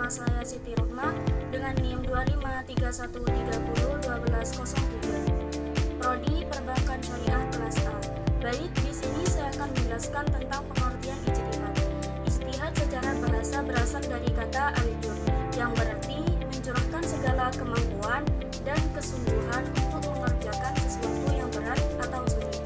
bersama saya Siti Rohmah dengan NIM 2531301203. Prodi Perbankan Syariah kelas A. Baik, di sini saya akan menjelaskan tentang pengertian ijtihad. Ijtihad secara bahasa berasal dari kata al-jud yang berarti mencurahkan segala kemampuan dan kesungguhan untuk mengerjakan sesuatu yang berat atau sulit.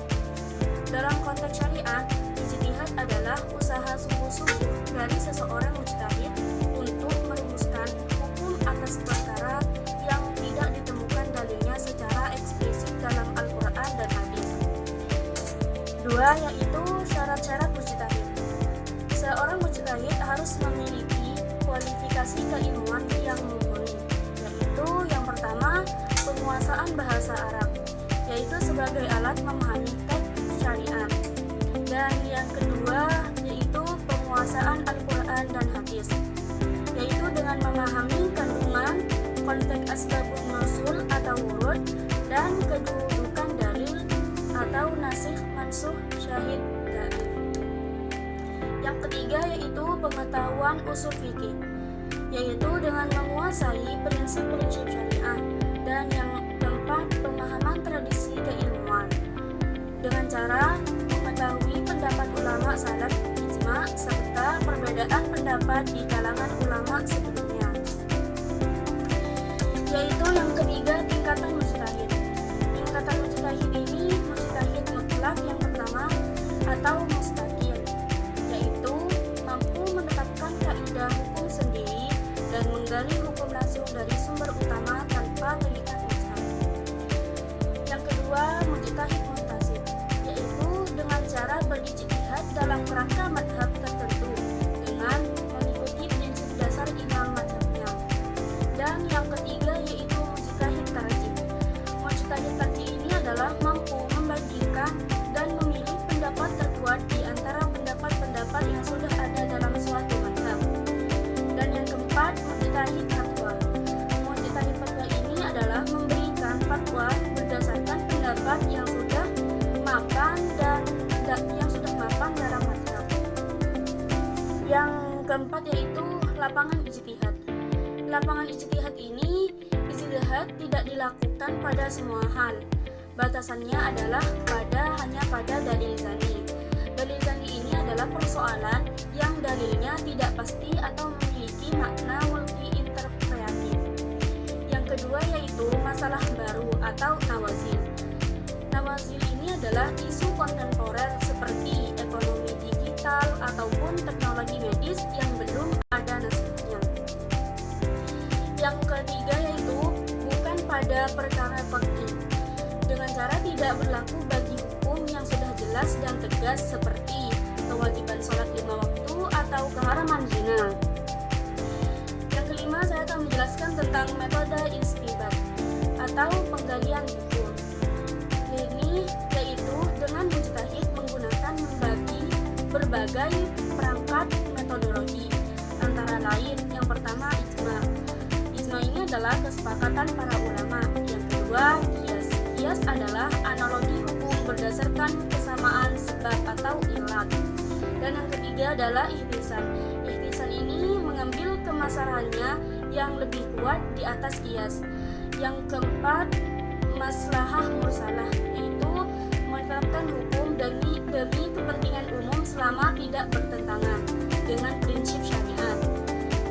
Dalam konteks syariat, ijtihad adalah usaha sungguh-sungguh dari seseorang mujtahid untuk merumuskan hukum atas perkara yang tidak ditemukan dalilnya secara eksplisit dalam Al-Quran dan hadis. 2. Yaitu syarat-syarat mujtahid. Seorang mujtahid harus memiliki kualifikasi keilmuan yang mumpuni, yaitu yang pertama, penguasaan bahasa Arab, yaitu sebagai alat memahami teks syariat. Dan yang kedua yaitu penguasaan Al-Quran dan hadis, yaitu dengan memahami kandungan, konteks asbabun nuzul atau wurud, dan kedudukan dalil atau nasikh mansuh syahid gaib. Yang ketiga yaitu pengetahuan usul fikih, yaitu dengan menguasai prinsip-prinsip syariah. Dan yang keempat, pemahaman tradisi keilmuan dengan cara mengetahui pendapat ulama salaf, ijma, serta perbedaan pendapat di kalangan ulama sebelumnya. Yaitu yang ketiga, tingkatan mujtahid. Tingkatan mujtahid ini mujtahid mutlak yang pertama atau mustaqil, yaitu mampu menetapkan kaidah hukum sendiri dan menggali hukum langsung dari sumber utama tanpa terikat mazhab. Yang kedua, mujtahid muntasib, yaitu dengan cara berijtihad dalam kerangka mazhab tertentu dengan mengikuti prinsip dasar imam mazhabnya. Dan yang ketiga yaitu mujtahid tarjih. Mujtahid tarjih ini adalah mampu membandingkan dan memilih pendapat terkuat di antara pendapat-pendapat yang sudah ada dalam suatu mazhab. Dan yang keempat, mujtahid fatwa. Mujtahid fatwa ini adalah memberikan fatwa berdasarkan pendapat yang sudah mapan dalam mazhab. Yang keempat yaitu lapangan ijtihad. Lapangan ijtihad ini, ijtihad tidak dilakukan pada semua hal. Batasannya adalah hanya pada dalil zani. Dalil zani ini adalah persoalan yang dalilnya tidak pasti atau memiliki makna multi-interpretatif. Yang kedua yaitu masalah baru atau nawazil. Nawazil ini adalah isu kontemporer seperti ekonomi digital ataupun teknologi medis yang belum ada nasibnya. Yang ketiga yaitu bukan pada perkara fikih, dengan cara tidak berlaku bagi hukum yang sudah jelas dan tegas seperti kewajiban sholat 5 waktu atau keharaman zina. Yang kelima, saya akan menjelaskan tentang metode istinbat atau penggalian hukum. Ini yaitu dengan mujtahid menggunakan berbagai perangkat metodologi, antara lain yang pertama ijma. Ijma ini adalah kesepakatan para ulama. Yang kedua, qiyas. Qiyas adalah analogi hukum berdasarkan kesamaan sebab atau ilat. Dan yang ketiga adalah ihtisan. Ihtisan ini mengambil kemasalahannya yang lebih kuat di atas qiyas. Yang keempat, maslahah mursalah, yaitu menetapkan hukum demi kepentingan umum selama tidak bertentangan dengan prinsip syariat.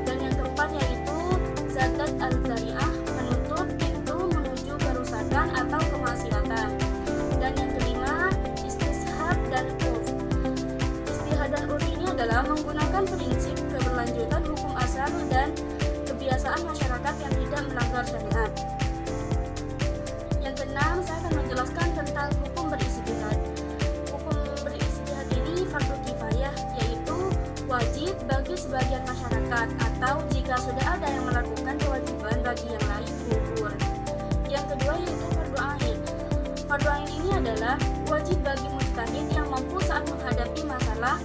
Dan yang keempat yaitu zadat al-zari'ah, menutup pintu menuju kerusakan atau kemaksiatan. Dan yang kelima, istishab dan urf. Istihad dan urf ini adalah menggunakan prinsip keberlanjutan hukum asal dan kebiasaan masyarakat yang tidak melanggar syariat. Yang keenam, saya akan menjelaskan tentang hukum berijtihad. Hukum berijtihad ini fardu kifayah, yaitu wajib bagi sebagian masyarakat, atau jika sudah ada yang melakukan kewajiban bagi yang lain gugur. Yang kedua yaitu fardu ain. Fardu ain ini adalah wajib bagi mujtahid yang mampu saat menghadapi masalah